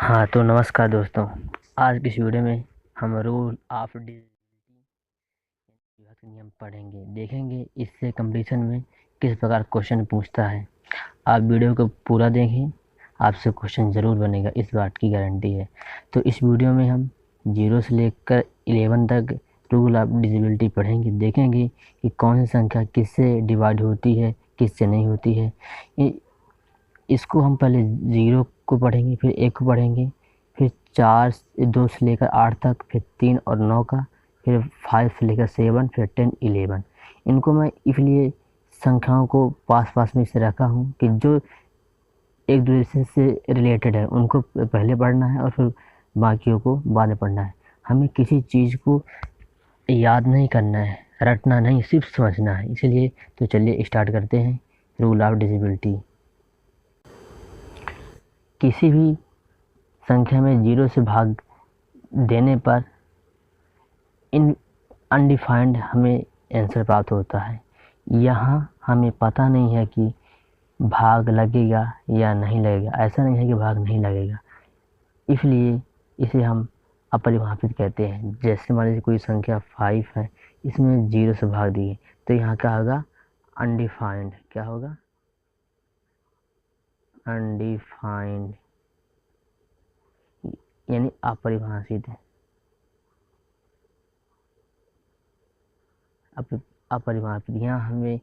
हाँ तो नमस्कार दोस्तों। आज की इस वीडियो में हम रूल ऑफ डिविजिबिलिटी के नियम पढ़ेंगे, देखेंगे इससे कंपटीशन में किस प्रकार क्वेश्चन पूछता है। आप वीडियो को पूरा देखें, आपसे क्वेश्चन ज़रूर बनेगा, इस बात की गारंटी है। तो इस वीडियो में हम 0 से लेकर 11 तक रूल ऑफ डिविजिबिलिटी पढ़ेंगे, देखेंगे कि कौन सी संख्या किससे डिवाइड होती है, किससे नहीं होती है। इसको हम पहले 0 को पढ़ेंगे, फिर 1 को पढ़ेंगे, फिर 4 2 से लेकर 8 तक, फिर 3 और 9 का, फिर 5 से लेकर 7, फिर 10 11। इनको मैं इसलिए संख्याओं को पास पास में से रखा हूँ कि जो एक दूसरे से रिलेटेड है उनको पहले पढ़ना है और फिर बाकियों को बाद में पढ़ना है। हमें किसी चीज़ को याद नहीं करना है, रटना नहीं, सिर्फ समझना है। इसलिए तो चलिए स्टार्ट करते हैं रूल ऑफ डिविजिबिलिटी। किसी भी संख्या में 0 से भाग देने पर इन अनडिफाइंड हमें आंसर प्राप्त होता है। यहाँ हमें पता नहीं है कि भाग लगेगा या नहीं लगेगा, ऐसा नहीं है कि भाग नहीं लगेगा, इसलिए इसे हम अपरिभाषित कहते हैं। जैसे मान लीजिए कोई संख्या 5 है, इसमें 0 से भाग दिए तो यहाँ क्या होगा, अनडिफाइंड। क्या होगा, अनडिफाइंड यानी अपरिभाषित है, अपरिभाषित। यहाँ हमें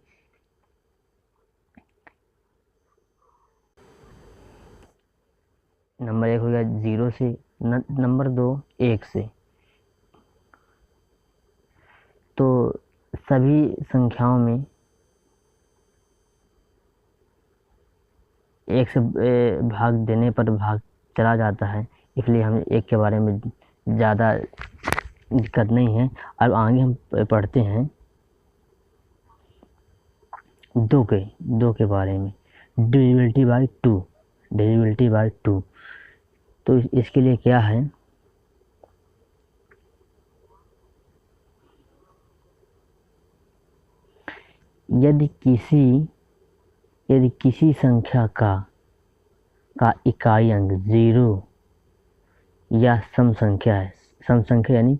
नंबर 1 हो गया 0 से, नंबर 2 1 से। तो सभी संख्याओं में 1 से भाग देने पर भाग चला जाता है, इसलिए हमें 1 के बारे में ज़्यादा दिक्कत नहीं है। अब आगे हम पढ़ते हैं 2 के बारे में, डिविजिबिलिटी बाय 2, डिविजिबिलिटी बाय 2। तो इसके लिए क्या है, यदि किसी संख्या का इकाई अंक 0 या सम संख्या है, सम संख्या यानी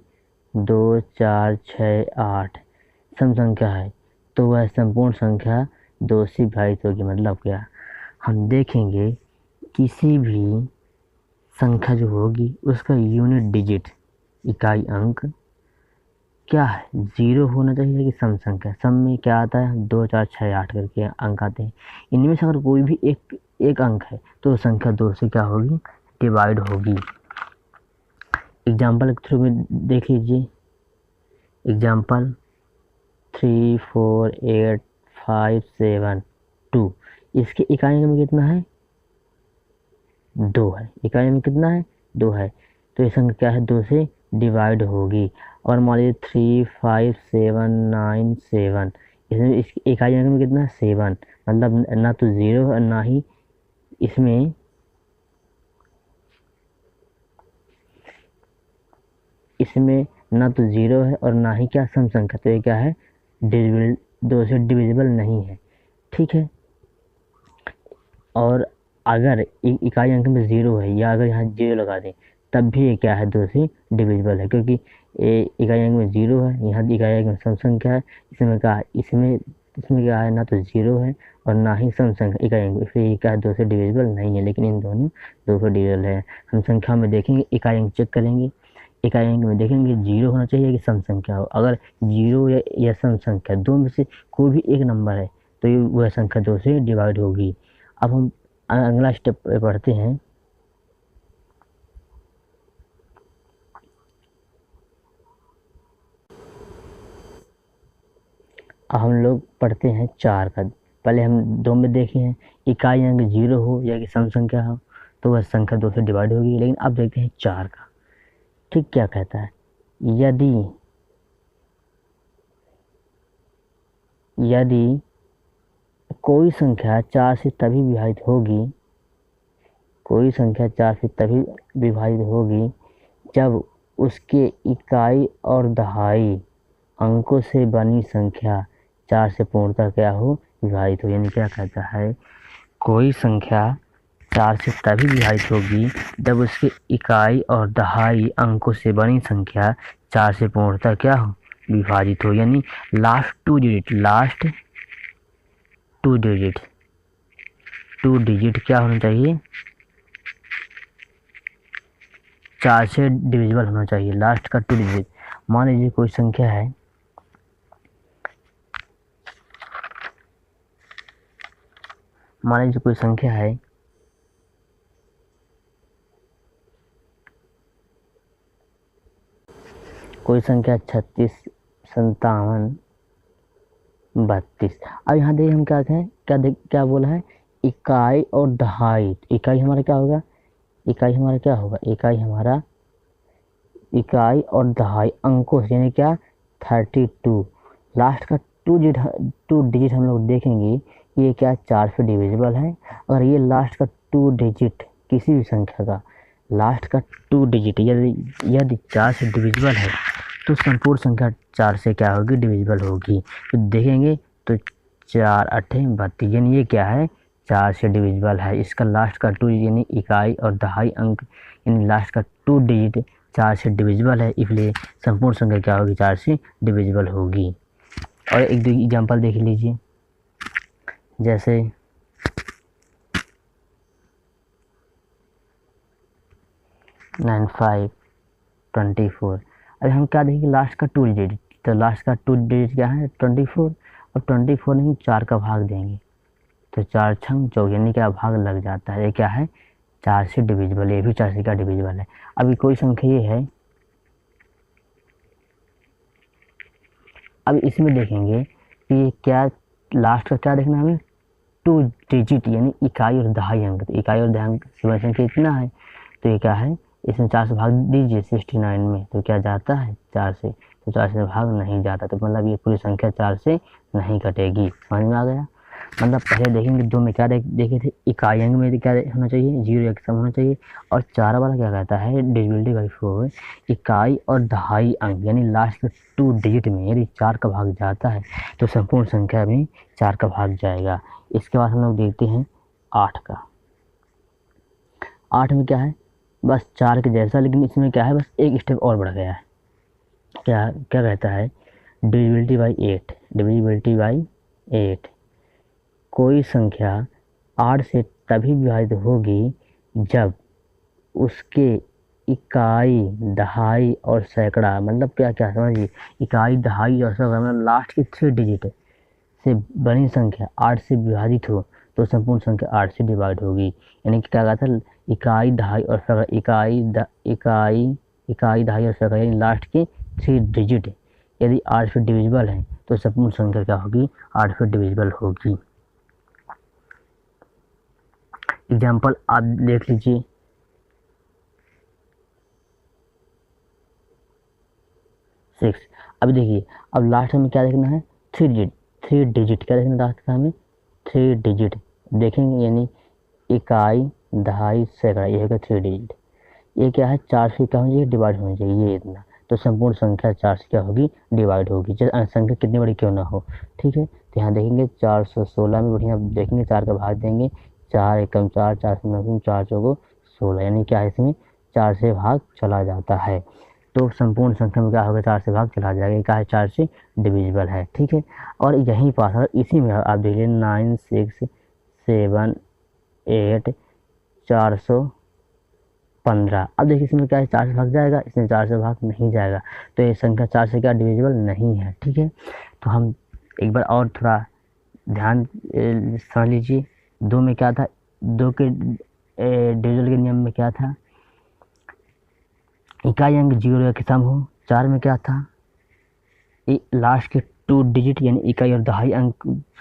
2 4 6 8 सम संख्या है, तो वह संपूर्ण संख्या 2 से विभाजित होगी। मतलब क्या, हम देखेंगे किसी भी संख्या जो होगी उसका यूनिट डिजिट, इकाई अंक क्या है, 0 होना चाहिए कि सम संख्या। सम में क्या आता है, 2 4 6 8 करके अंक आते हैं। इनमें से अगर कोई भी एक अंक है तो संख्या 2 से क्या होगी, डिवाइड होगी। एग्जाम्पल के थ्रू में देख लीजिए, एग्जाम्पल 3 4 8 5 7 2। इसके इकाई अंक में कितना है, 2 है। इकाई अंक में कितना है, 2 है। तो ये संख्या क्या है, 2 से डिवाइड होगी। और मान लीजिए 3 5 7 9 7, इसमें इसकी इकाई अंक में कितना है, 7। मतलब ना तो 0 है ना ही इसमें ना तो 0 है और ना ही क्या सम संख्या। तो ये क्या है, डिविजिबल, 2 से डिविजिबल नहीं है। ठीक है। और अगर इकाई अंक में 0 है या अगर यहाँ 0 लगा दें तब भी ये क्या है, 2 से डिविजिबल है, क्योंकि इकाई अंक में 0 है, यहाँ इकाई अंक में सम संख्या है। इसमें क्या है, ना तो 0 है और ना ही सम संख्या इकाई अंक, इसलिए ये क्या है, 2 से डिविजिबल नहीं है। लेकिन इन दोनों 2 से डिविजिबल है। हम संख्या में देखेंगे, इकाई अंक चेक करेंगे, इकाई अंक में देखेंगे 0 होना चाहिए कि सम संख्या हो। अगर 0 या सम संख्या दो में से कोई भी एक नंबर है तो ये वह संख्या 2 से डिवाइड होगी। अब हम अगला स्टेप पढ़ते हैं, अब हम लोग पढ़ते हैं 4 का। पहले हम 2 में देखे हैं, इकाई अंक 0 हो या कि सम संख्या हो तो वह संख्या 2 से डिवाइड होगी। लेकिन अब देखते हैं 4 का। ठीक, क्या कहता है, यदि कोई संख्या 4 से तभी विभाजित होगी, कोई संख्या 4 से तभी विभाजित होगी जब उसके इकाई और दहाई अंकों से बनी संख्या 4 से पूर्णतः क्या हो, विभाजित हो। यानी क्या कहता है, कोई संख्या 4 से तभी विभाजित होगी जब उसके इकाई और दहाई अंकों से बड़ी संख्या 4 से पूर्णतः क्या हो, विभाजित हो। यानी लास्ट टू डिजिट क्या होना चाहिए, 4 से डिविजिबल होना चाहिए। लास्ट का 2 डिजिट, मान लीजिए कोई संख्या है, मान लीजिए कोई संख्या है कोई संख्या 36, 57, 32। अब यहाँ देखिए हम क्या कहें, क्या बोला है, इकाई और दहाई। इकाई हमारा क्या होगा, इकाई और दहाई अंकों से, यानी क्या 32। लास्ट का 2 डिजिट हम लोग देखेंगे, ये क्या 4 से डिविजिबल है। अगर ये लास्ट का 2 डिजिट किसी भी संख्या का लास्ट का 2 डिजिट यदि 4 से डिविजिबल है तो संपूर्ण संख्या 4 से क्या होगी, डिविजिबल होगी। तो देखेंगे तो 4 8 32, यानी ये क्या है, 4 से डिविजिबल है। इसका लास्ट का 2 यानी इकाई और दहाई अंक, यानी लास्ट का 2 डिजिट 4 से डिविजिबल है, इसलिए संपूर्ण संख्या क्या होगी, 4 से डिविजिबल होगी। और एक दो एग्जांपल देख लीजिए, जैसे 9524। अभी हम क्या देखेंगे, लास्ट का 2 डिजिट, तो लास्ट का 2 डिजिट क्या है, 24। और 24 नहीं 4 का भाग देंगे तो 4 छंग 24, यानी क्या भाग लग जाता है। ये क्या है, 4 से डिविजिबल, ये भी 4 से क्या डिविजिबल है। अभी कोई संख्या ये है, अब इसमें देखेंगे कि क्या लास्ट का क्या देखना है हमें, 2 डिजिट यानी इकाई और दहाई अंक। तो इकाई और दहाई अंक से बड़ी संख्या इतना है, तो ये क्या है, इसमें 4 से भाग दीजिए 69 में, तो क्या जाता है 4 से, तो 4 से भाग नहीं जाता, तो मतलब ये पूरी संख्या 4 से नहीं कटेगी। समझ में आ गया। मतलब पहले देखेंगे 2 में क्या देखे थे, इकाई अंक में क्या होना चाहिए, 0 या सम होना चाहिए। और 4 वाला क्या कहता है, डिविजिबिलिटी बाई 4, इकाई और दहाई अंक, यानी लास्ट के 2 डिजिट में यदि 4 का भाग जाता है तो संपूर्ण संख्या में 4 का भाग जाएगा। इसके बाद हम लोग देखते हैं 8 का। 8 में क्या है, बस 4 के जैसा, लेकिन इसमें क्या है, बस एक स्टेप और बढ़ गया है। क्या क्या कहता है, डिविजिबिलिटी बाई 8। कोई संख्या 8 से तभी विभाजित होगी जब उसके इकाई दहाई और सैकड़ा, मतलब क्या क्या समझिए, इकाई दहाई और सैकड़ा मतलब लास्ट की 3 डिजिट से बड़ी संख्या 8 से विभाजित हो तो संपूर्ण संख्या 8 से डिवाइड होगी। यानी कि क्या कहा था, इकाई दहाई और सैकड़ा, इकाई दहाई और सैकड़ा, यानी लास्ट के 3 डिजिट यदि 8 से डिविजिबल है तो संपूर्ण संख्या क्या होगी, 8 से डिविजिबल होगी। एग्जाम्पल आप देख लीजिए, सिक्स। अब देखिए, अब लास्ट में क्या देखना है, 3 डिजिट क्या देखना लास्ट का हमें, 3 डिजिट देखेंगे, यानी इकाई दहाई सैकड़ा, ये होगा 3 डिजिट। ये क्या है, 4 से क्या होना चाहिए, डिवाइड होना चाहिए, ये इतना। तो संपूर्ण संख्या 4 से क्या होगी, डिवाइड होगी, चाहे संख्या कितनी बड़ी क्यों ना हो। ठीक है, तो यहाँ देखेंगे 416 में बढ़िया देखेंगे, 4 का भाग देंगे, 4 एकम 4, 4 से 9, 4 चौको 16, यानी क्या है, इसमें 4 से भाग चला जाता है। तो संपूर्ण संख्या में क्या होगा, 4 से भाग चला जाएगा, क्या है, 4 से डिविजिबल है। ठीक है, और यहीं पास है, इसी में आप देखिए 9 6 7 8 415। अब देखिए इसमें क्या है, 4 से भाग जाएगा, इसमें 4 से भाग नहीं जाएगा, तो ये संख्या 4 से क्या डिविजिबल नहीं है। ठीक है, तो हम एक बार और थोड़ा ध्यान समझ लीजिए। 2 में क्या था, 2 के डिविजिबल के नियम में क्या था, इकाई अंक 0 या सम हो। 4 में क्या था, लास्ट के 2 डिजिट यानी इकाई और दहाई अंक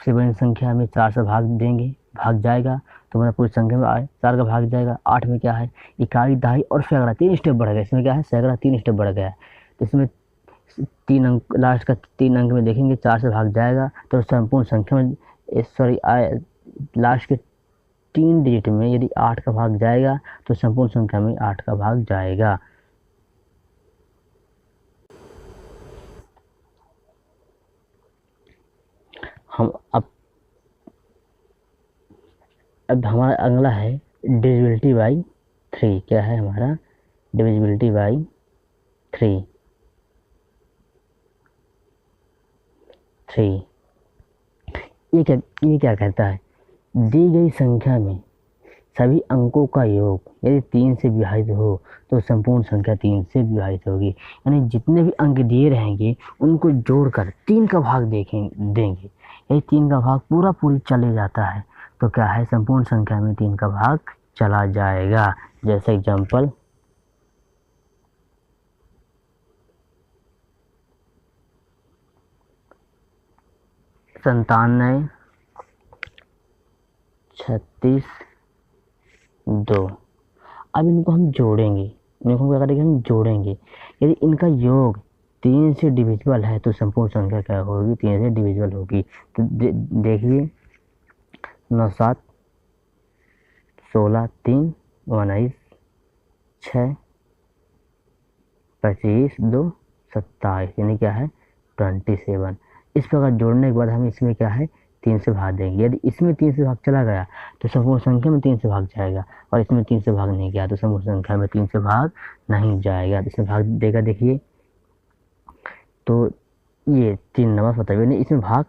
से बड़ी संख्या में 4 से भाग देंगे, भाग जाएगा, तो मतलब पूरी संख्या में 4 का भाग जाएगा। 8 में क्या है, इकाई दहाई और सैकड़ा 3 स्टेप बढ़ गया, इसमें क्या है, सैकड़ा 3 स्टेप बढ़ गया है, तो इसमें 3 अंक, लास्ट का 3 अंक में देखेंगे 4 से भाग जाएगा, तो संपूर्ण संख्या में सॉरी लास्ट के 3 डिजिट में यदि 8 का भाग जाएगा तो संपूर्ण संख्या में 8 का भाग जाएगा। हम अब हमारा अगला है डिविजिबिलिटी बाई 3, क्या है हमारा डिविजिबिलिटी बाई 3। ये क्या कहता है, दी गई संख्या में सभी अंकों का योग यदि 3 से विभाजित हो तो संपूर्ण संख्या 3 से विभाजित होगी। यानी जितने भी अंक दिए रहेंगे उनको जोड़कर 3 का भाग देंगे। यदि 3 का भाग पूरा पूरी चले जाता है तो क्या है, संपूर्ण संख्या में 3 का भाग चला जाएगा। जैसे एग्जाम्पल 97, 36, 2। अब इनको हम जोड़ेंगे, इनको क्या करेंगे, हम जोड़ेंगे। यदि इनका योग 3 से डिविजिबल है तो संपूर्ण संख्या क्या होगी, 3 से डिविजिबल होगी। तो देखिए 9, 7, 16, 3, 19, 6, 25, 2, 27, यानी क्या है 27। इस प्रकार जोड़ने के बाद हम इसमें क्या है 3 से भाग देंगे। यदि इसमें 3 से भाग चला गया तो संपूर्ण संख्या में 3 से भाग जाएगा, और इसमें 3 से भाग नहीं गया तो संपूर्ण संख्या में 3 से भाग नहीं जाएगा। तो इसमें भाग देगा, देखिए तो ये 3 नंबर बताइए, नहीं इसमें भाग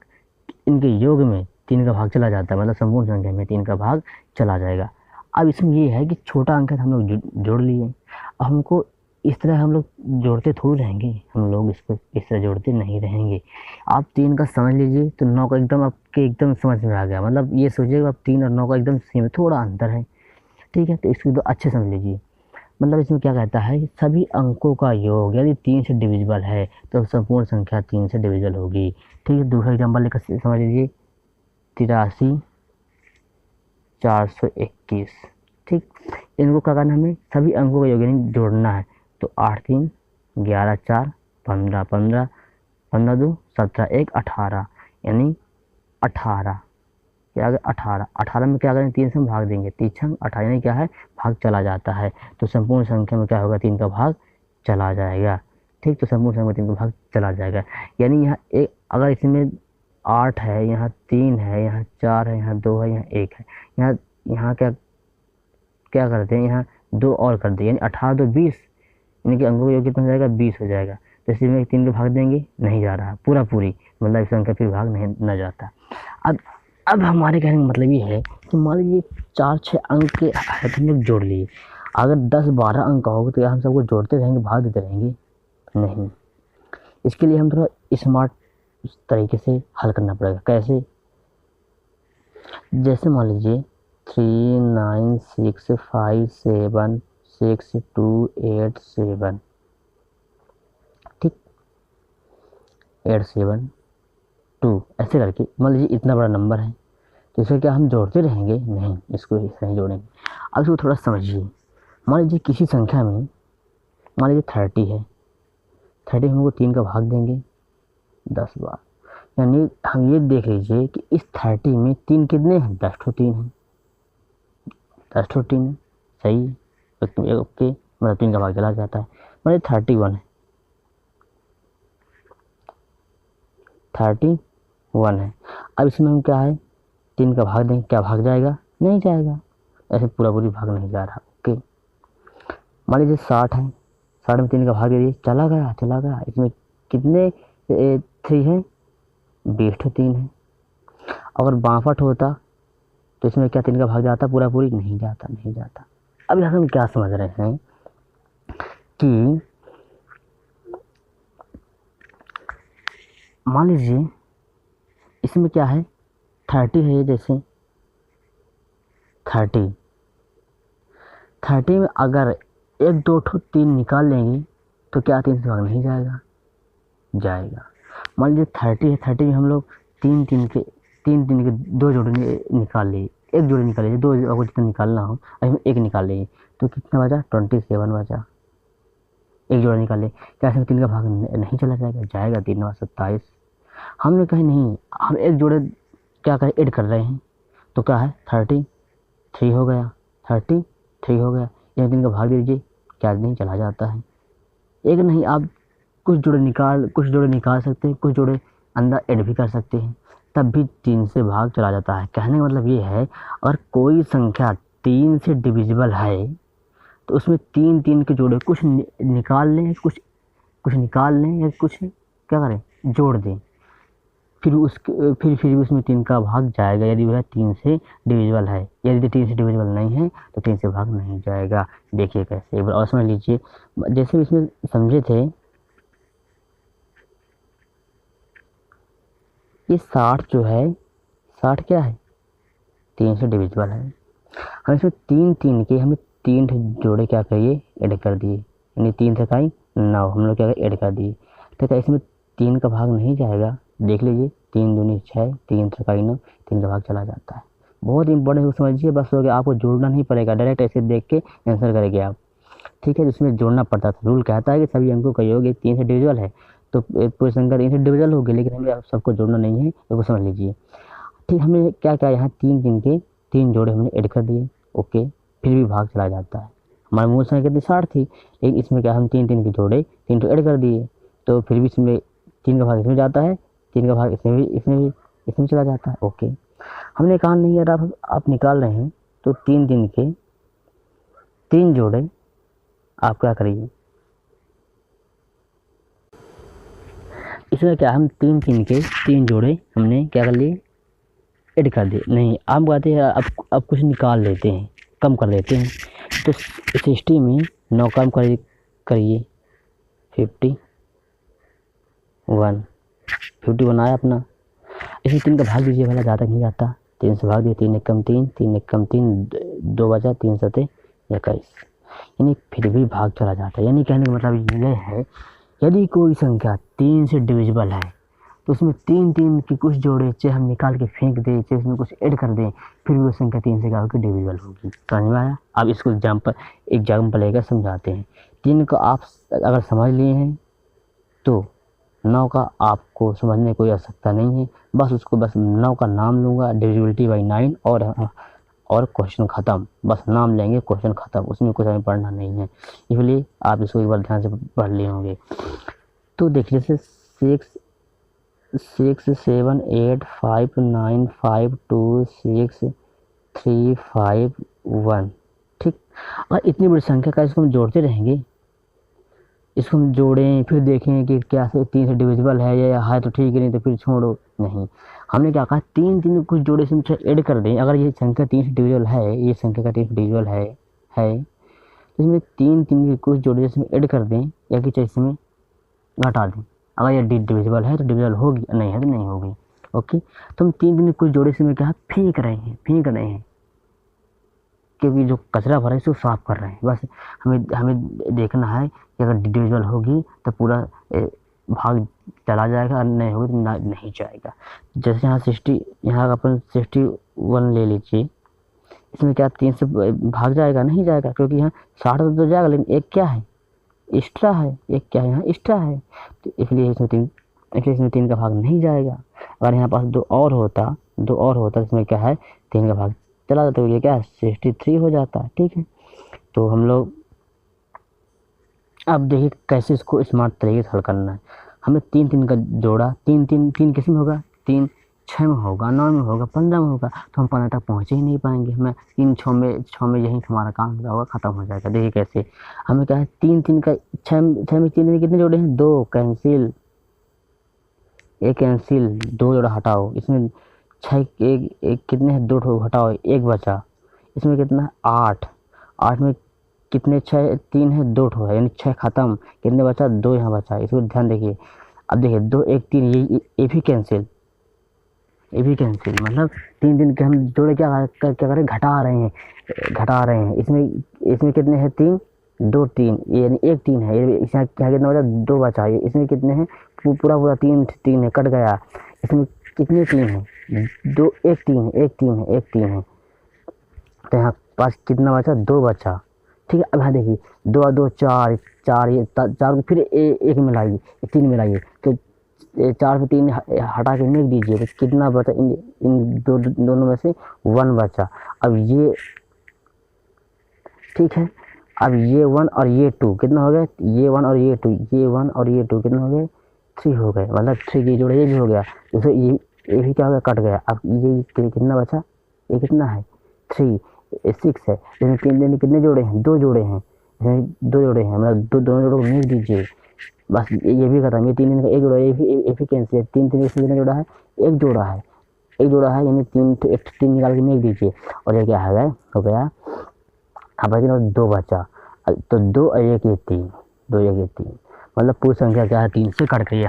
इनके योग में 3 का भाग चला जाता है, मतलब संपूर्ण संख्या में 3 का भाग चला जाएगा। अब इसमें ये है कि छोटा अंक हम लोग जोड़ लिए। अब हमको इस तरह हम लोग जोड़ते थोड़ी रहेंगे, हम लोग इसको इस तरह जोड़ते नहीं रहेंगे। आप 3 का समझ लीजिए तो 9 का एकदम आपके एकदम समझ में आ गया, मतलब ये सोचिएगा आप 3 और 9 का एकदम सेम, थोड़ा अंतर है, ठीक है। तो इसको तो अच्छे समझ लीजिए। मतलब इसमें क्या कहता है, सभी अंकों का योग यदि 3 से डिविजिबल है तो संपूर्ण संख्या 3 से डिविजिबल होगी, ठीक है। दूसरा एग्जाम्पल लेकर समझ लीजिए 83, 421, ठीक। इनको क्या करना, हमें सभी अंकों का योग यानी जोड़ना है। तो 8, 3, 11, 4, 15, 15, 15, 2, 17, 1, 18, यानी 18, क्या आ गया 18। 18 में क्या करें, 3 से हम भाग देंगे, 3 छंग 18, यानी क्या है भाग चला जाता है। तो संपूर्ण संख्या में क्या होगा, 3 का भाग चला जाएगा, ठीक। तो संपूर्ण संख्या में 3 का भाग चला जाएगा। यानी यहाँ एक अगर इसमें 8 है, यहाँ 3 है, यहाँ 4 है, यहाँ 2 है, यहाँ 1 है, यहाँ क्या क्या करते हैं, यहाँ 2 और कर दें, यानी 18, 2, 20, यानी कि अंकों का योग कितना हो जाएगा 20 हो जाएगा। तो इसमें 3 का भाग देंगे, नहीं जा रहा पूरा पूरी, मतलब इस संख्या फिर भाग नहीं न जाता। अब हमारे कहने का मतलब ये है कि मान लीजिए 4-6 अंक के है तो हम लोग जोड़ लिए। अगर 10-12 अंक का होगा तो क्या हम सबको जोड़ते रहेंगे, भाग देते रहेंगे, नहीं। इसके लिए हम थोड़ा स्मार्ट तरीके से हल करना पड़ेगा। कैसे, जैसे मान लीजिए 3, 9, 6, 5, 7, 6, 2, 8, 7, ठीक, 8, 7, 2, ऐसे करके मान लीजिए इतना बड़ा नंबर है। तो इसे क्या हम जोड़ते रहेंगे, नहीं, इसको इस तरह जोड़ेंगे। अब इसको थोड़ा समझिए। मान लीजिए किसी संख्या में मान लीजिए 30 है, 30 हम लोग 3 का भाग देंगे 10 बार, यानी हम ये देख लीजिए कि इस 30 में 3 कितने हैं, 10 ठो 3 हैं, 10 ठो 3 है, सही है, ओके, मतलब 3 का भाग चला जाता है। मान 31 है, 31 है। अब इसमें हम क्या है 3 का भाग देंगे, क्या भाग जाएगा, नहीं जाएगा, ऐसे पूरा पूरी भाग नहीं जा रहा, ओके। मान लीजिए 60 है, 60 में 3 का भाग दे दिए, चला गया चला गया। इसमें कितने 3 है, 20 ठो 3 है। अगर 62 होता तो इसमें क्या 3 का भाग जाता, पूरा पूरी नहीं जाता, नहीं जाता। अब यहाँ हम क्या समझ रहे हैं कि मान लीजिए इसमें क्या है 30 है, जैसे 30 में अगर 1-2 ठो 3 निकाल लेंगे तो क्या 3 से भाग नहीं जाएगा, जाएगा। मान लीजिए 30 है, 30 में हम लोग 3 के 2 जोड़े निकाल लिए, 1 जोड़े निकाल लीजिए, 2 अगर जितना निकालना हो इसमें 1 निकाल लेंगे तो कितना बचा, 27 बचा। 1 जोड़ा निकाल ले, क्या इसमें 3 का भाग नहीं चला जाएगा, जाएगा। 3 9 27। हमने कहा नहीं, हम 1 जोड़े क्या करें, ऐड कर रहे हैं, तो क्या है 33 हो गया, 33 हो गया। ये 3 का भाग दे दीजिए, क्या नहीं चला जाता है। एक नहीं, आप कुछ जोड़े निकाल सकते हैं, कुछ जोड़े अंदर ऐड भी कर सकते हैं, तब भी 3 से भाग चला जाता है। कहने का मतलब ये है, अगर कोई संख्या 3 से डिविजिबल है तो उसमें 3 3 के जोड़े कुछ निकाल लें, कुछ निकाल लें या कुछ क्या करें, जोड़ दें। फिर फिर उसमें 3 का भाग जाएगा यदि वह 3 से डिविजिबल है। यदि 3 से डिविजिबल नहीं है तो 3 से भाग नहीं जाएगा। देखिए कैसे, एक बार और समझ लीजिए। जैसे इसमें समझे थे, ये 60 जो है, 60 क्या है, 3 से डिविजिबल है। हम इसमें 3 3 के हमें 3 जोड़े क्या करिए, ऐड कर दिए, यानी 3 से 9 हम लोग क्या ऐड कर दिए। तो क्या इसमें 3 का भाग नहीं जाएगा? देख लीजिए, 3 दूनी 6, 3 से 9, 3 का भाग चला जाता है। बहुत इंपॉर्टेंट समझिए, बस हो गया, आपको जोड़ना नहीं पड़ेगा, डायरेक्ट ऐसे देख के आंसर करेंगे आप। ठीक है, जिसमें जोड़ना पड़ता था। रूल कहता है कि सभी अंकों का योग 3 से डिविजिबल है तो पूरी संख्या 3 से डिविजिबल होगी, लेकिन हमें सबको जोड़ना नहीं है, तो समझ लीजिए। ठीक, हमने क्या क्या यहाँ 3 3 के 3 जोड़े हमने ऐड कर दिए। ओके, फिर भी भाग चला जाता है। हमारी मूल संख्या कितनी 60 थी, लेकिन इसमें क्या हम 3 3 के जोड़े 3 तो ऐड कर दिए, तो फिर भी इसमें 3 का भाग इसमें जाता है, 3 का भाग इसमें चला जाता है। ओके, हमने कहा नहीं यार आप निकाल रहे हैं तो 3 3 के 3 जोड़े आप क्या करिए, इसमें क्या हम 3 3 के 3 जोड़े हमने क्या कर लिए, ऐड कर दिए। नहीं, आप कहते हैं अब कुछ निकाल लेते हैं, कम कर देते हैं। तो 60 में 9 कम करिए 51 आया अपना। इसमें 3 का भाग दीजिए, भला ज़्यादा नहीं जाता। 3 से भाग दिए, 3 एक कम 3, 3 एक कम 3, 2 बचा, 3 7 21, यानी फिर भी भाग चला जाता है। यानी कहने का मतलब ये है, यदि कोई संख्या 3 से डिविजिबल है तो उसमें 3 3 की कुछ जोड़े चाहे हम निकाल के फेंक दें, चाहे उसमें कुछ ऐड कर दें, फिर भी वो संख्या 3 से क्या होगी, डिविजिबल होगी। समझ में आया? अब इसको एग्जाम्पल लेकर समझाते हैं। 3 को आप अगर समझ लिए हैं तो 9 का आपको समझने कोई आवश्यकता नहीं है, बस 9 का नाम लूँगा, डिविजिबिलिटी बाई 9 और क्वेश्चन ख़त्म। बस नाम लेंगे, क्वेश्चन ख़त्म, उसमें कुछ हमें पढ़ना नहीं है। इसलिए आप इसको एक बार ध्यान से पढ़ लिए होंगे। तो देखिए, जैसे 6 7 8 5 9 5 2 6 3 5 1। ठीक, और इतनी बड़ी संख्या का इसको हम जोड़ते रहेंगे, इसको हम जोड़ें फिर देखें कि क्या से 3 से डिविजिबल है या है तो ठीक है, नहीं तो फिर छोड़ो। नहीं, हमने क्या कहा, 3 3 कुछ जोड़े से ऐड कर दें। अगर ये संख्या 3 से डिविजिबल है, ये संख्या का 3 से डिविजिबल है तो इसमें 3 3 के कुछ जोड़े इसमें ऐड कर दें या कि इसमें घटा दें। अगर ये डिविजिबल है तो डिविजिबल होगी, नहीं है तो नहीं होगी। ओके, तो हम 3 3 कुछ जोड़े से में क्या फेंक रहे हैं क्योंकि जो कचरा भरा है इसको साफ कर रहे हैं। बस हमें देखना है कि अगर डिविजिबल होगी तो पूरा भाग चला जाएगा, और नहीं होगी तो नहीं जाएगा। जैसे यहाँ 60, यहाँ अपन 61 ले लीजिए, इसमें क्या 3 से भाग जाएगा? नहीं जाएगा, क्योंकि यहाँ 60 तो जाएगा, लेकिन एक क्या है, एक्स्ट्रा है। एक क्या है, यहाँ एक्स्ट्रा है, तो इसलिए इसमें 3 का भाग नहीं जाएगा। अगर यहाँ पास 2 और होता इसमें क्या है, 3 का भाग चला जाता, तो ये क्या है, 63 हो जाता है। ठीक है, तो हम लोग अब देखिए कैसे इसको स्मार्ट तरीके से हल करना है। हमें 3 3 का जोड़ा, 3 3 3 किस में होगा, 3 6 में होगा, 9 में होगा, 15 में होगा, तो हम 15 तक पहुँच ही नहीं पाएंगे। हमें 3 6 में यही हमारा काम होगा, ख़त्म हो जाएगा। देखिए कैसे, हमें क्या है, 3 3 का 6 में 3 में कितने जोड़े हैं, 2 कैंसिल, 1 कैंसिल, 2 जोड़ा हटाओ। इसमें 6 एक कितने हैं, 2 हटाओ, 1 बचा। इसमें कितना है, 8 में कितने 6, 3 है, 2 है, यानी 6 खत्म। कितने बचा, 2 यहाँ बचा। इसको ध्यान देखिए। अब देखिए 2 1 3, ये भी कैंसिल, मतलब 3 3 के हम जोड़े क्या करें, घटा रहे हैं। इसमें कितने हैं, 3 2 3, यानी 1 3 है, इसमें क्या कितना बचा, 2 बचा। इसमें कितने हैं, पूरा 3 है, कट गया। इसमें कितने 3 है, 2 1 3 है, तो यहाँ पास कितना बचा, 2 बचा। ठीक है, अब यहाँ देखिए 2 2 4 ये 4 को फिर 1 मिलाइए, 3 मिलाइए, तो 4 से 3 हटा के मिल दीजिए, तो कितना बचा, इन दोनों में से 1 बचा। अब ये ठीक है, अब ये 1 और ये 2 कितना हो गया, ये 1 और ये 2 कितना हो गए, 3 हो गए। मतलब 3 की जोड़े ये भी हो गया, जैसे ये भी क्या हो गया, कट गया। अब ये कितना बचा, ये कितना है, 3, 6 है। इसमें 3 कितने जोड़े हैं, 2 जोड़े हैं, इसमें 2 जोड़े हैं, मतलब दोनों जोड़ों को मिल दीजिए, बस ये भी खत्म। ये 3 का एक जोड़ा, ये भी कैंसिल है। 3 इसमें कितना जोड़ा है, एक जोड़ा है, एक जोड़ा है, यानी 3 निकाल के मिल दीजिए, और ये क्या है, हो गया अब 2 बचा, तो 2 और 1 ये 3, 2 1 ये 3, मतलब पूरी संख्या क्या है, 3 से कट गई है।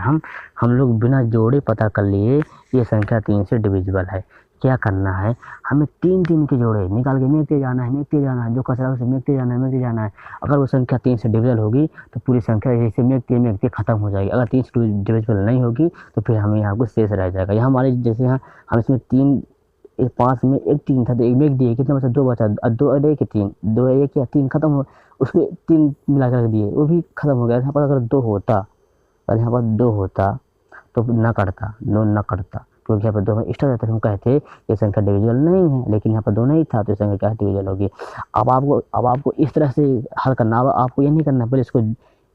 हम लोग बिना जोड़े पता कर लिए ये संख्या 3 से डिविजिबल है। क्या करना है, हमें 3 के जोड़े निकाल के मिलते जाना है, मिलते जाना है, जो कचरा उसे मिलते जाना है, मिलते जाना है। अगर वो संख्या 3 से डिविजिबल होगी तो पूरी संख्या जैसे मिलते खत्म हो जाएगी। अगर 3 से डिविजिबल नहीं होगी तो फिर हमें यहाँ कुछ शेष रह जाएगा। यहाँ हमारे जैसे यहाँ हम इसमें 5 में एक 3 था, तो एक में दिए, कितना बचा, 2 बचा, 2 और 1 3, 2 1 या 3 खत्म हो, उसमें 3 मिला कर दिए, वो भी खत्म हो गया। यहाँ पर अगर 2 होता, अगर यहाँ पर 2 होता तो न कटता, न कटता, क्योंकि यहाँ पर 2 में एक्स्ट्रा रहता है। हम कहते ये संख्या डिविजिबल नहीं है, लेकिन यहाँ पर 2 नहीं था तो संख्या क्या डिविजिबल होगी। अब आपको इस तरह से हल करना। अब आपको ये नहीं करना पहले इसको,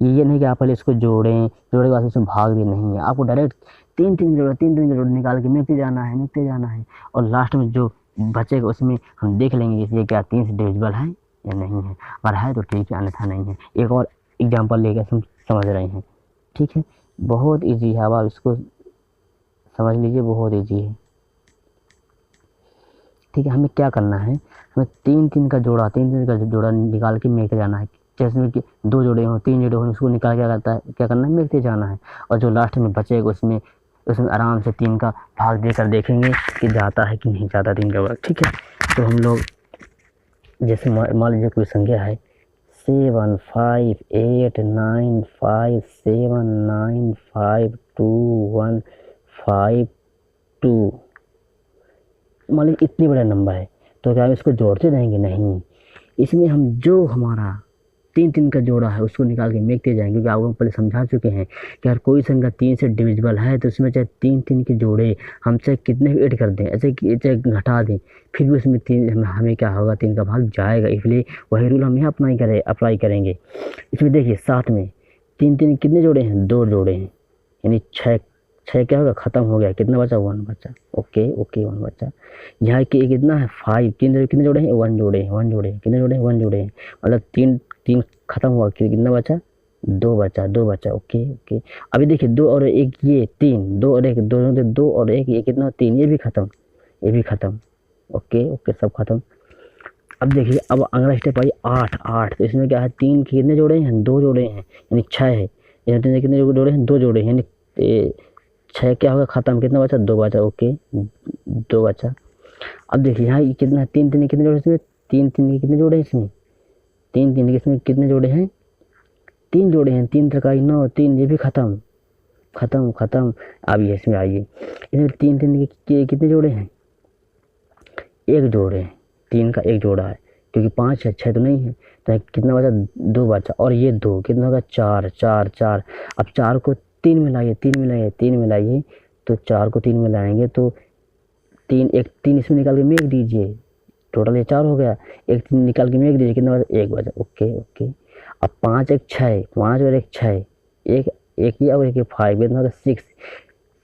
ये नहीं कि आप पहले इसको जोड़ें, जोड़े के बाद इसमें भाग भी नहीं है, आपको डायरेक्ट 3 के जोड़े निकाल के मिलते जाना है, और लास्ट में जो बचेगा उसमें हम देख लेंगे कि ये क्या 3 से डिविजिबल है या नहीं है। अगर है तो ठीक है, अन्यथा नहीं है। एक और एग्जाम्पल लेकर समझ रहे हैं, ठीक है, बहुत ईजी है, अब आप इसको समझ लीजिए, बहुत ईजी है, ठीक है। हमें क्या करना है, हमें 3 का जोड़ा निकाल के मिलते जाना है। जैसे कि 2 जोड़े हों, 3 जोड़े हों, उसको निकाल क्या करना है, मिलते जाना है, और जो लास्ट में बचेगा उसमें आराम से 3 का भाग देकर देखेंगे कि जाता है कि नहीं जाता 3 का भाग, ठीक है। तो हम लोग जैसे मान लीजिए कोई संख्या है 7 5 8 9 5 7 9 5 2 1 5 2, मान लीजिए इतनी बड़ा नंबर है, तो क्या हम इसको जोड़ते रहेंगे, नहीं, इसमें हम जो हमारा 3 का जोड़ा है उसको निकाल के मिलते जाएंगे, क्योंकि आपको पहले समझा चुके हैं कि अगर कोई संख्या 3 से डिविजिबल है तो उसमें चाहे 3 के जोड़े हम चाहे कितने भी ऐड कर दें, ऐसे चाहे घटा दें, फिर भी उसमें 3 हमें क्या होगा, 3 का भाग जाएगा। इसलिए वही रूल हम यहाँ अप्लाई करेंगे। इसमें देखिए साथ में 3 कितने जोड़े हैं, 2 जोड़े हैं, यानी 6 क्या होगा, खत्म हो गया, कितना बचा, 1 बचा, ओके 1 बचा। यहाँ के कितना है 5, 3 कितने जोड़े हैं, 1 जोड़े हैं, 1 जोड़े हैं, कितने जोड़े हैं, 1 जोड़े हैं, मतलब 3 खत्म हुआ, कितना बचा, 2 बचा, ओके। अभी देखिए 2 और 1 ये 3, 2 और 1 दोनों से 2 और 1 ये कितना 3, ये भी खत्म, ओके सब खत्म। अब देखिए अब अगला स्टेप आई 8, तो इसमें क्या है, 3 के कितने जोड़े हैं, 2 जोड़े हैं, यानी 6 है, इसमें कितने जोड़े हैं, 2 जोड़े हैं, यानी 6 क्या होगा, खत्म, कितना बचा, 2 बचा, ओके 2 बचा। अब देखिए यहाँ कितना 3 कितने जोड़े इसमें, 3 के कितने जोड़े हैं इसमें, 3 के इसमें कितने जोड़े हैं, 3 जोड़े हैं, 3 3 9, 3 ये भी खत्म। अब ये इसमें आइए, इसमें 3 के कितने जोड़े हैं, 1 जोड़े हैं, 3 का 1 जोड़ा है, क्योंकि 5 है, 6 तो नहीं है, तो कितना बचा, 2 बचा, और ये 2 कितना होगा, 4। अब 4 को 3 मिलाइए, 3 मिलाइए, तो 4 को 3 मिलाएंगे तो 3 इसमें निकाल के मिल दीजिए, टोटल ये 4 हो गया, 1 3 निकाल के मिल दीजिए, कितना बचा, 1 बचा, ओके। अब 5 1 6, 5 और 1 6, एक ही और 1 5, कितना होगा,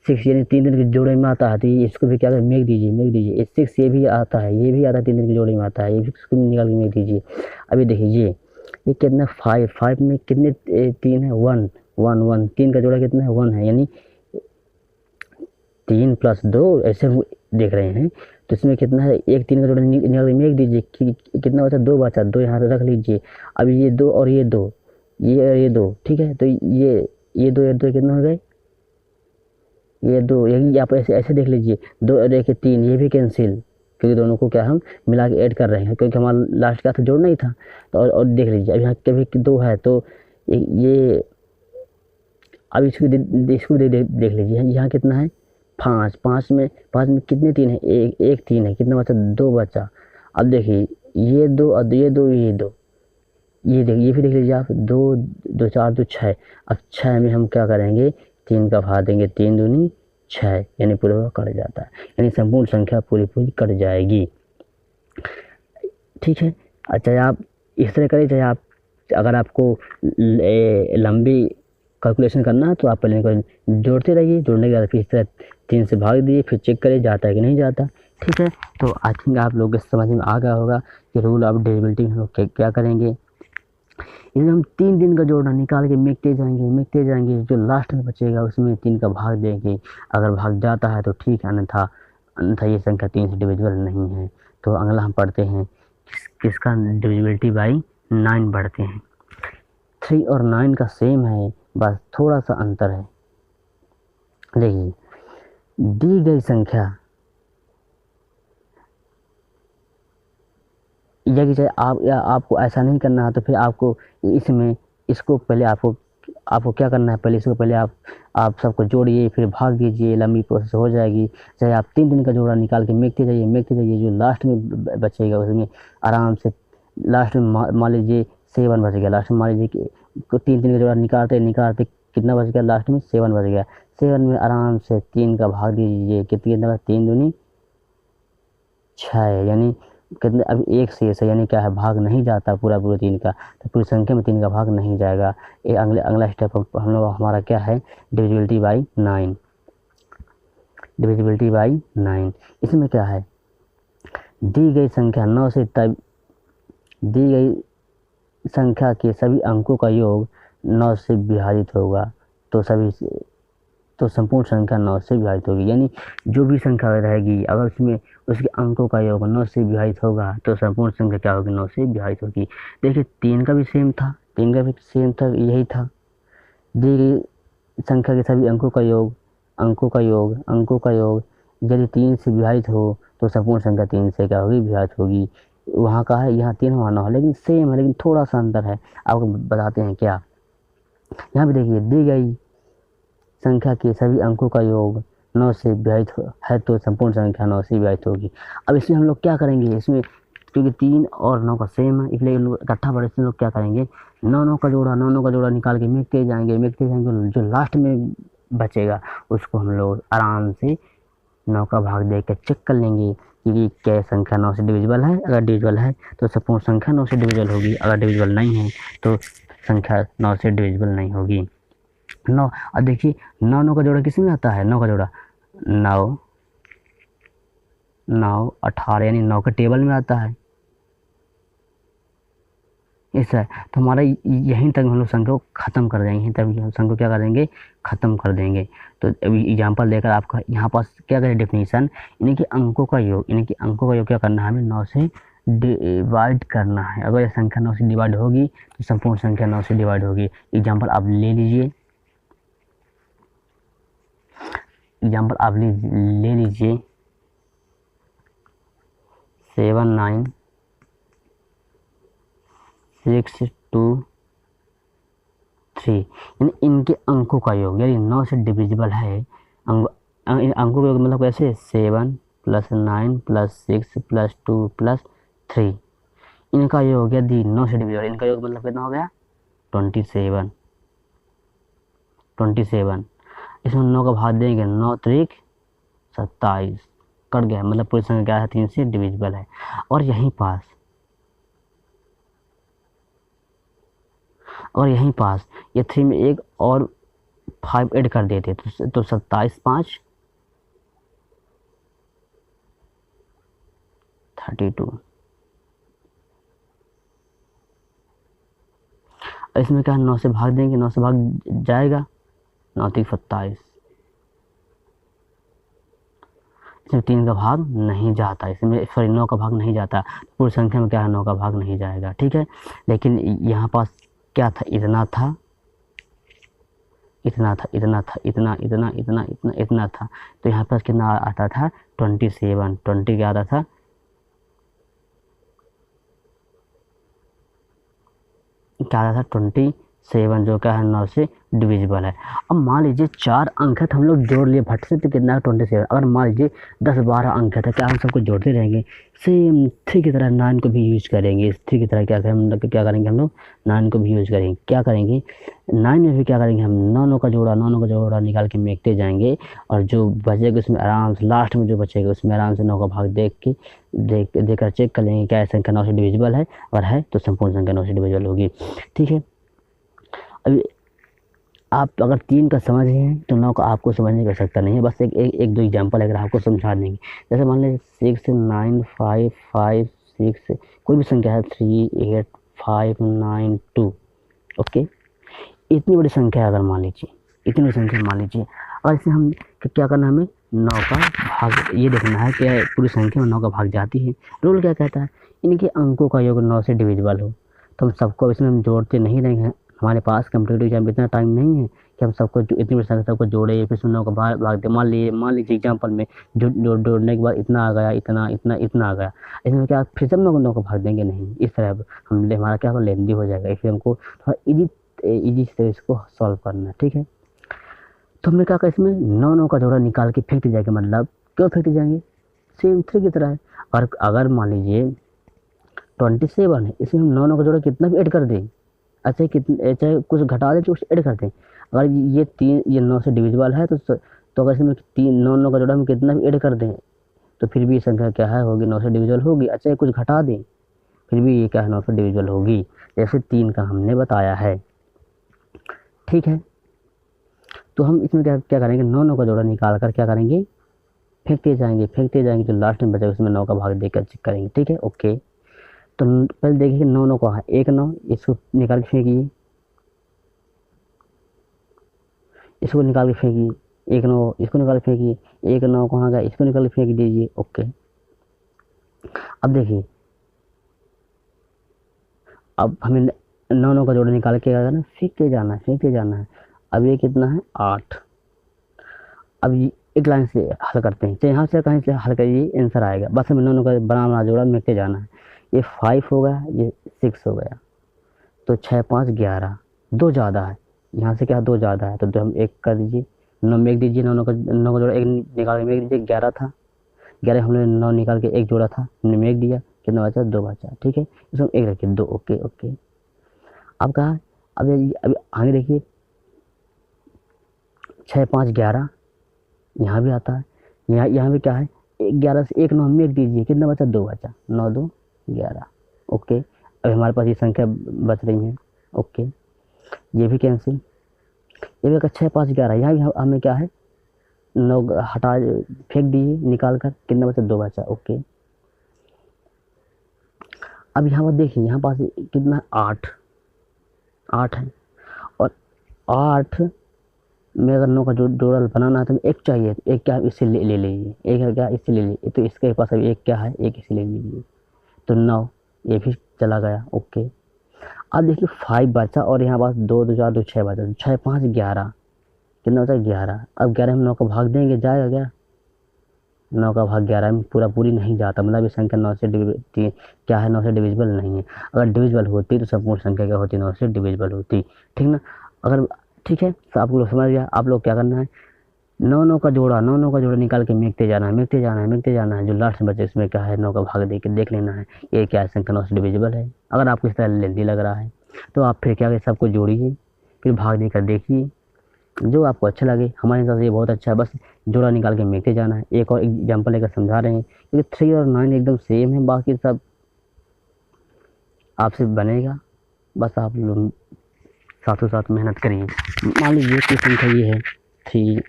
6 यानी 3 के जोड़े में आता है, तो इसको भी क्या मिल दीजिए, 6 ये भी आता है, 3 के जोड़े में आता है, ये भी इसको निकाल के मिल दीजिए। अभी देखिए ये कितना 5 में कितने 3 है, 1 3 का जोड़ा कितना है, 1 है, यानी 3 + 2 ऐसे देख रहे हैं, तो इसमें कितना है, 3 का जोड़ा निकाल के मिल दीजिए, कितना बचा, 2 बचा, 2 यहाँ रख लीजिए। अब ये 2 और ये 2, ये 2, ठीक है, तो ये 2 कितना हो गए, ये 2, यही आप ऐसे देख लीजिए, 2 और 1 3, ये भी कैंसिल, क्योंकि दोनों को क्या हम मिला के ऐड कर रहे हैं, क्योंकि हमारा लास्ट का था जोड़ना ही था। तो और देख लीजिए, अब यहाँ कभी 2 है तो ये, अब इसको देख लीजिए, यहाँ कितना है, 5 में कितने 3 है, एक 3 है, कितना बचा, 2 बचा। अब देखिए ये 2 और ये 2, ये देखिए, ये भी देख लीजिए आप, 2 2 4 2 6। अब 6 में हम क्या करेंगे, 3 का भाग देंगे, 3 दूनी 6, यानी पूरा कट जाता है, यानी संपूर्ण संख्या पूरी कट जाएगी, ठीक है। अच्छा आप इस तरह करें, चाहे आप अगर आपको लंबी कैलकुलेशन करना है तो आप पहले जोड़ते रहिए, जोड़ने के बाद फिर इस तरह 3 से भाग दिए, फिर चेक करिए जाता है कि नहीं जाता, ठीक है, तो आई थिंक आप लोग के समझ में आ गया होगा कि रूल ऑफ डिविजिबिलिटी में हम लोग क्या करेंगे। इसे हम 3 दिन का जोड़ा निकाल के मिटते जाएंगे, जो लास्ट में बचेगा उसमें 3 का भाग देंगे। अगर भाग जाता है तो ठीक, अन्यथा अन्यथा ये संख्या 3 से डिविजिबल नहीं है। तो अगला हम पढ़ते हैं किसका डिविजिबिलिटी बाई 9 पढ़ते हैं। 3 और 9 का सेम है, बस थोड़ा सा अंतर है। देखिए, दी गई संख्या या कि चाहे आप या आपको ऐसा नहीं करना है तो फिर आपको इसमें इसको पहले आपको क्या करना है, पहले इसको पहले आप सबको जोड़िए, फिर भाग दीजिए, लंबी प्रोसेस हो जाएगी। चाहे आप 3 दिन का जोड़ा निकाल के मिटते जाइए, जो लास्ट में बचेगा उसमें आराम से लास्ट में मान लीजिए 7 बच गया। लास्ट में मान लीजिए कि 3 दिन का जोड़ा निकालते कितना बच गया, लास्ट में 7 बच गया। 7 में आराम से 3 का भाग दीजिए, कितना 3 दूनी 6, यानी कितने अभी 1 शेष है, यानी क्या है, भाग नहीं जाता पूरा 3 का, तो पूरी संख्या में 3 का भाग नहीं जाएगा। ये अगला स्टेप हम लोग हमारा क्या है, डिविजिबिलिटी बाई 9। डिविजिबिलिटी बाई 9 इसमें क्या है, दी गई संख्या 9 से दी गई संख्या के सभी अंकों का योग 9 से विभाजित होगा, तो संपूर्ण संख्या 9 से विभाजित होगी। यानी जो भी संख्या रहेगी अगर उसमें उसके अंकों का योग 9 से विभाजित होगा तो संपूर्ण संख्या क्या होगी, 9 से विभाजित होगी। देखिए 3 का भी सेम था, यही था। दी गई संख्या के सभी अंकों का योग यदि 3 से विभाजित हो तो संपूर्ण संख्या 3 से क्या होगी, विभाजित होगी। वहाँ का है, यहाँ 3 वहाँ 9 है, लेकिन सेम है, लेकिन थोड़ा सा अंतर है। आपको बताते हैं क्या। यहाँ पे देखिए, दी गई संख्या के सभी अंकों का योग 9 से विभाजित है तो संपूर्ण संख्या 9 से विभाजित होगी। अब इसमें हम लोग क्या करेंगे, इसमें क्योंकि 3 और 9 का सेम है इसलिए इकट्ठा पढ़े, इसमें लोग क्या करेंगे, 9 का जोड़ा निकाल के मिटते जाएंगे, जो लास्ट में बचेगा उसको हम लोग आराम से 9 का भाग दे के चेक कर लेंगे कि क्या संख्या 9 से डिविजिबल है। अगर डिविजिबल है तो संपूर्ण संख्या 9 से डिविजिबल होगी, अगर डिविजिबल नहीं है तो संख्या 9 से डिविजिबल नहीं होगी। 9, अब देखिए 9 का जोड़ा किस में आता है, 9 का जोड़ा 9 18 यानी 9 के टेबल में आता है। ऐसा है, तो हमारा यहीं तक हम लोग संख्या को ख़त्म कर देंगे, यहीं तक हम संख्या को क्या करेंगे, ख़त्म कर देंगे। तो अभी एग्जांपल देकर आपका यहाँ पास क्या करें, डेफिनेशन, यानी कि अंकों का योग क्या करना है, हमें 9 से डिवाइड करना है। अगर यह संख्या 9 से डिवाइड होगी तो संपूर्ण संख्या 9 से डिवाइड होगी। एग्जाम्पल आप ले लीजिए, ले लीजिए 7 9 6 2 3, यानी इनके अंकों का योग, यानी 9 से डिविजिबल है। अंकों का योग मतलब कैसे, 7 + 9 + 6 + 2 + 3, इनका योग यदि 9 से डिविजिबल, इनका योग मतलब कितना हो गया, 27। इसमें 9 का भाग देंगे, 9 त्रिक 27 कट गया, मतलब पूरी संख्या क्या है, 3 से डिविजिबल है। और यहीं पास ये 3 में एक और 5 ऐड कर देते तो 27 5 32। इसमें क्या 9 से भाग देंगे, 9 से भाग जाएगा, 9 3 27, इसमें 3 का भाग नहीं जाता, इसमें सॉरी 9 का भाग नहीं जाता, पूरी संख्या में क्या है, 9 का भाग नहीं जाएगा। ठीक है, लेकिन यहाँ पास क्या था, इतना था, तो यहाँ पास कितना आता था, 27। 20 क्या आता था, क्या आता था 27, जो क्या है 9 से डिविजिबल है। अब मान लीजिए 4 अंक है तो हम लोग जोड़ लिए भट से, तो कितना है 27। अगर मान लीजिए 10-12 अंक है तो क्या हम सबको जोड़ते रहेंगे, सेम 3 की तरह 9 को भी यूज करेंगे। 3 की तरह क्या करेंगे हम लोग 9 को भी यूज करेंगे। क्या करेंगे 9 में भी क्या करेंगे, हम 9 का जोड़ा निकाल के मिटते जाएंगे, और जो बचेगा उसमें आराम से लास्ट में जो बचेगा उसमें आराम से 9 का भाग देकर चेक कर लेंगे क्या संख्या 9 से डिविजिबल है, और है तो संपूर्ण संख्या 9 से डिविजिबल होगी। ठीक है, अभी आप अगर 3 का समझ रहे हैं तो 9 का आपको समझने की आवश्यकता नहीं है, बस एक दो एग्जाम्पल अगर आपको समझा देंगे। जैसे मान लीजिए 6 9 5 5 6, कोई भी संख्या है 3 8 5 9 2। ओके, इतनी बड़ी संख्या है, अगर मान लीजिए इतनी बड़ी संख्या मान लीजिए, और इसे हम क्या करना है, हमें 9 का भाग ये देखना है कि पूरी संख्या में 9 का भाग जाती है। रूल क्या कहता है, इनके अंकों का योग 9 से डिविजिबल हो। तो हम सबको इसमें हम जोड़ते नहीं रहेंगे, हमारे पास कम्पिटिटिव एग्जाम में इतना टाइम नहीं है कि हम सबको इतनी बड़ी संख्या सबको जोड़े फिर 9 का भाग दे। मान लीजिए एग्जाम्पल में जोड़ने के बाद इतना आ गया, इतना इतना इतना आ गया, इसमें क्या फिर सब 9 का भाग देंगे नहीं, इस तरह हमारा क्या होगा, लेंदी हो जाएगा। इसलिए हमको थोड़ा इजी से इसको सॉल्व करना है, ठीक है। तो हमने क्या कहा, इसमें 9 का जोड़ा निकाल के फेंकते जाएंगे, मतलब क्यों फेंकते जाएंगे, सेम 3 की तरह है। और अगर मान लीजिए 27 है, इसमें हम 9 का जोड़ा कितना भी ऐड कर दें, अच्छा कितने चाहे कुछ घटा दें कुछ ऐड कर दें, अगर ये 9 से डिविजिबल है तो अगर इसमें 9 का जोड़ा हम कितना भी ऐड कर दें तो फिर भी ये संख्या क्या है, होगी 9 से डिविजिबल होगी। अच्छा कुछ घटा दें फिर भी ये क्या है, 9 से डिविजिबल होगी, जैसे 3 का हमने बताया है, ठीक है। तो हम इसमें क्या क्या करेंगे, 9 का जोड़ा निकाल कर क्या करेंगे, फेंकते जाएंगे, जो लास्ट में बचा उसमें 9 का भाग देकर चेक करेंगे, ठीक है। ओके, तो पहले देखिए 9 का है, 1 9, इसको निकाल के फेंकिए, इसको निकाल के फेंकिए, 1 9, इसको निकाल के फेंकिए, 1 9 कहाँ गया, इसको निकाल के फेंक दीजिए। ओके, अब देखिए, अब हमें 9 का जोड़ा निकाल के क्या करना, फेंकते जाना है। अब ये कितना है, 8। अब एक लाइन से हल करते हैं, चाहे यहाँ से कहीं से हल करिए आंसर आएगा, बस हमें 9 का बना जोड़ा मिलते जाना है। ये 5 हो गया, ये 6 हो गया, तो 6 5 11, 2 ज़्यादा है, यहाँ से क्या 2 ज़्यादा है, तो हम 1 कर दीजिए, 9 में 1 दीजिए, 9 का जोड़ा 1 निकाल के 1 दीजिए, 11 था, 11 हमने 9 निकाल के 1 जोड़ा था, हमने में 1 दिया, कितना बचा, 2 बचा, ठीक है। इसमें 1 रखिए, 2। ओके ओके, अब कहा, अब आगे देखिए, 6 5 11 यहाँ भी आता है, यहाँ भी क्या है, 11 से 1 9 में 1 दीजिए, कितना बचा, 2 बचा, 9 2 11। ओके, अब हमारे पास ये संख्या बच रही है। ओके, ये भी कैंसिल, ये भी 6 5 11, यहाँ भी हमें क्या है, 9 हटा फेंक दिए निकाल कर, कितना बचा, 2 बचा। ओके, अब यहाँ पर देखिए, यहाँ पास कितना, 8 है, और 8 में अगर 9 का जोड़ा बनाना है तो एक चाहिए, एक क्या इससे ले लीजिए, एक है क्या इससे ले लीजिए, तो इसके पास अभी एक क्या है, एक इसे ले लीजिए, तो 9 ये भी चला गया। ओके, अब देखिए 5 बचा, और यहाँ पास 2 2 4 2 6 बचा, 6 5 11, कितना बचा, 11। अब 11 में 9 का भाग देंगे, जाएगा क्या, 9 का भाग 11 में पूरी नहीं जाता, मतलब ये संख्या 9 से क्या है, 9 से डिविजिबल नहीं है। अगर डिविजिबल होती तो संपूर्ण संख्या क्या होती, 9 से डिविजिबल होती, ठीक ना। अगर ठीक है, तो आप लोग समझ गया, आप लोग क्या करना है, 9 का जोड़ा निकाल के मिलते जाना है, जो लास्ट में बचे इसमें क्या है, 9 का भाग दे के देख लेना है ये क्या है, संख्या 9 से डिविजिबल है। अगर आपको इस तरह लेंदी लग रहा है तो आप फिर क्या करें, सबको जोड़िए, फिर भाग देकर देखिए, जो आपको अच्छा लगे। हमारे हिसाब से ये बहुत अच्छा है, बस जोड़ा निकाल के मिलते जाना है। एक और एग्जाम्पल लेकर समझा रहे हैं, क्योंकि 3 और 9 एकदम सेम है, बाकी सब आपसे बनेगा, बस आप लोग साथों साथ मेहनत करिए। मान लीजिए कि संख्या ये है 3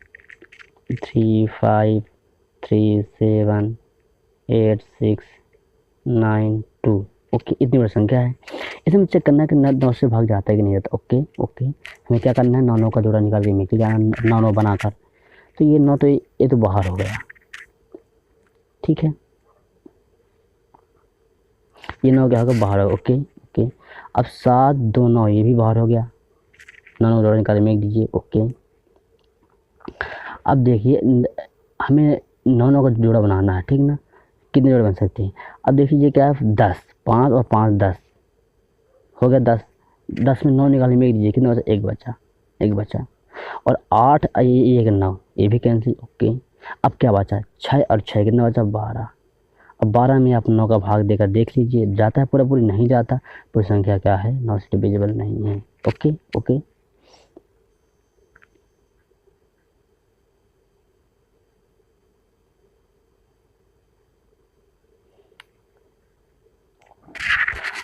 3 5 3 7 8 6 9 2। ओके, इतनी बड़ी संख्या है, इसमें चेक करना है कि 9 से भाग जाता है कि नहीं जाता। ओके ओके, हमें क्या करना है, 9 का जोड़ा निकाल के मिलते जाना, 9 बनाकर, तो ये 9 तो ये तो बाहर हो गया, ठीक है, ये 9 क्या होगा, बाहर होगा। ओके ओके, अब 7 2 9 ये भी बाहर हो गया, 9 का जोड़ा निकाल के मिल दीजिए। ओके, अब देखिए हमें 9 का जोड़ा बनाना है, ठीक ना, कितने जोड़े बन सकते हैं। अब देखिए ये क्या है, 10, 5 और 5 10 हो गया, 10 10 में 9 निकालने में दीजिए, कितना बचा, एक बचा, और 8 ये 1 9 ये भी कैंसिल। ओके, अब क्या बचा, 6 और 6 कितना बचा, 12। अब 12 में आप 9 का भाग देकर देख लीजिए, जाता है पूरी नहीं जाता, पूरी संख्या क्या है, 9 से डिविजिबल नहीं है। ओके ओके,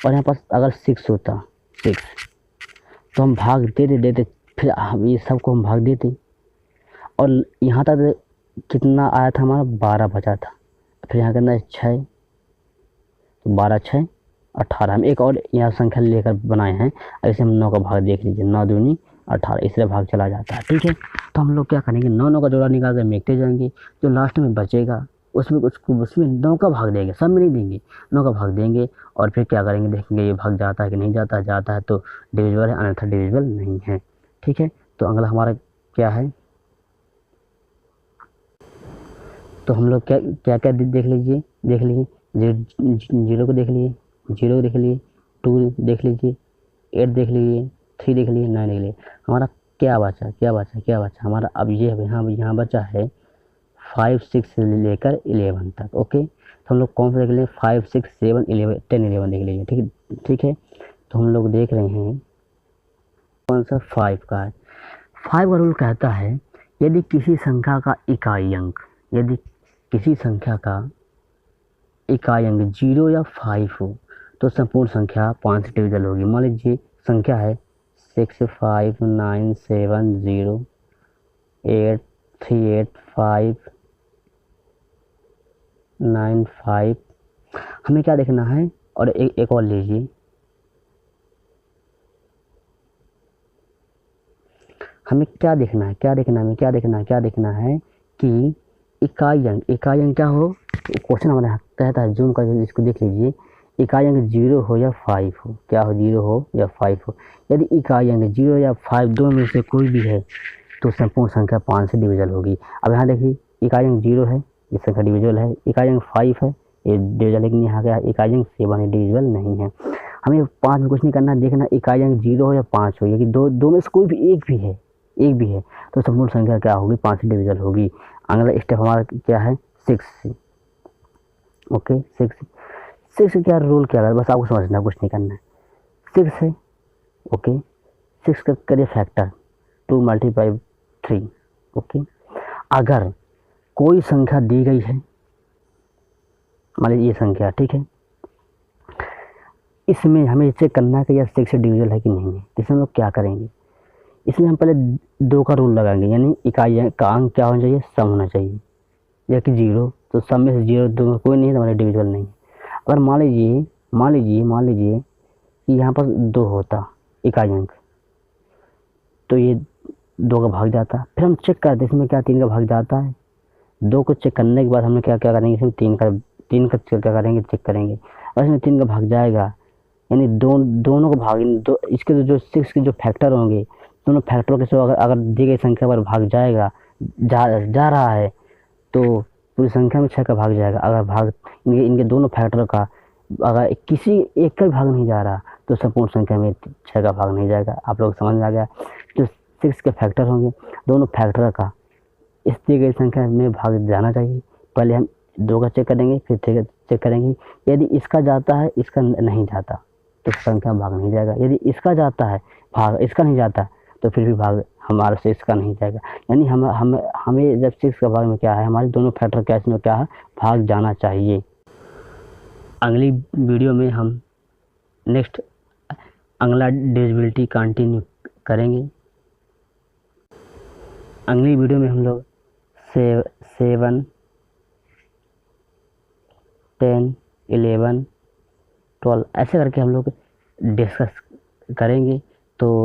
और यहाँ पास अगर 6 होता, 6, तो हम भाग देते फिर हम ये सबको हम भाग देते और यहाँ तक कितना आया था हमारा 12 बचा था। फिर यहाँ करना है 6, तो 12 6 18। हम एक और यहाँ संख्या लेकर बनाए हैं। ऐसे हम 9 का भाग देख लीजिए, 9 दूनी 18, इसलिए भाग चला जाता है। ठीक है, तो हम लोग क्या करेंगे, 9 9 का जोड़ा निकाल कर देखते जाएंगे। जो लास्ट में बचेगा उसमें 9 का भाग देंगे, सब में नहीं देंगे, 9 का भाग देंगे। और फिर क्या करेंगे, देखेंगे ये भाग जाता है कि नहीं जाता। जाता है तो डिविजिबल है, अन्यथा डिविजिबल नहीं है। ठीक है, तो अगला हमारा क्या है, तो हम लोग क्या क्या क्या देख लीजिए, जीरो को देख लीजिए, 2 देख लीजिए, 8 देख लीजिए, 3 देख लीजिए, 9 देख लीजिए। हमारा क्या बचा हमारा, अब ये यहाँ बचा है 5 6 से लेकर 11 तक। ओके, तो हम लोग कौन सा देख लें, 5 6 7 11 10 11 देख लीजिए। ठीक है, तो हम लोग देख रहे हैं कौन सा, 5 का है। 5 का रूल कहता है यदि किसी संख्या का इकाई अंक, यदि किसी संख्या का इकाई अंक 0 या 5 हो तो संपूर्ण संख्या 5 से डिविजल होगी। मान लीजिए संख्या है 6 5 9 7 0 8 3 8 5 9 5। हमें क्या देखना है, और एक और लीजिए, हमें क्या देखना है कि इकाई अंक क्या हो। क्वेश्चन हमारे कहता है, जूम करके इसको देख लीजिए, इकाई अंक 0 हो या 5 हो, क्या हो, 0 हो या 5 हो। यदि इकाई अंक 0 या 5 दो में से कोई भी है तो संपूर्ण संख्या 5 से डिविजल होगी। अब यहाँ देखिए, इकाई अंक 0 है, ये संख्या डिविजल है। इकाई अंक 5 है, ये डिविजल, लेकिन यहाँ क्या इकाई अंक 7 है, डिविजल नहीं है। हमें 5 में कुछ नहीं करना, देखना इकाई अंक 0 हो या 5 हो, यदि दो में से कोई भी एक भी है तो संपूर्ण संख्या क्या होगी, 5 से डिविजल होगी। अगला स्टेप हमारा क्या है, 6। ओके, 6 क्या रूल क्या है, बस आपको समझना, कुछ नहीं करना है। 6 है, ओके, 6 का करिए फैक्टर, 2 × 3। ओके, अगर कोई संख्या दी गई है, मान लीजिए ये संख्या, ठीक है, इसमें हमें चेक करना है कि यह 6 से डिविजल है कि नहीं है। इसमें हम लोग क्या करेंगे, इसमें हम पहले 2 का रूल लगाएंगे, यानी इकाई का अंक क्या होना चाहिए, सम होना चाहिए, या कि 0, तो सम में से 0 2 में कोई नहीं है तो हमारे डिविजल नहीं है। अगर मान लीजिए कि यहाँ पर 2 होता इकाई अंक, तो ये 2 का भाग जाता। फिर हम चेक करते इसमें क्या 3 का भाग जाता है। 2 को चेक करने के बाद हमने क्या करेंगे, इसमें 3 का क्या करेंगे, चेक करेंगे। और इसमें 3 का भाग जाएगा, यानी दोनों का भाग, इसके जो 6 के जो फैक्टर होंगे, दोनों फैक्टरों के से अगर दी गई संख्या पर भाग जाएगा, जा रहा है, तो पूरी संख्या में 6 का भाग जाएगा। अगर भाग इनके दोनों फैक्टर का अगर किसी एक का भाग नहीं जा रहा तो संपूर्ण संख्या में 6 का भाग नहीं जाएगा। आप लोग समझ में आ गया। जो 6 के फैक्टर होंगे, दोनों फैक्टर का इस दी गई संख्या में भाग जाना चाहिए। पहले हम 2 का चेक करेंगे, फिर 3 का चेक करेंगे। यदि इसका जाता है, इसका नहीं जाता, तो संख्या में भाग नहीं जाएगा। यदि इसका जाता है भाग, इसका नहीं जाता, तो फिर भी भाग हमारे से इसका नहीं जाएगा। यानी हमें जब 6 का भाग में क्या है, हमारे दोनों फैक्टर का इसमें क्या है, भाग जाना चाहिए। अगली वीडियो में हम नेक्स्ट अगला डिविजिबिलिटी कंटिन्यू करेंगे। अगली वीडियो में हम लोग 7 10 11 12 ऐसे करके हम लोग डिस्कस करेंगे। तो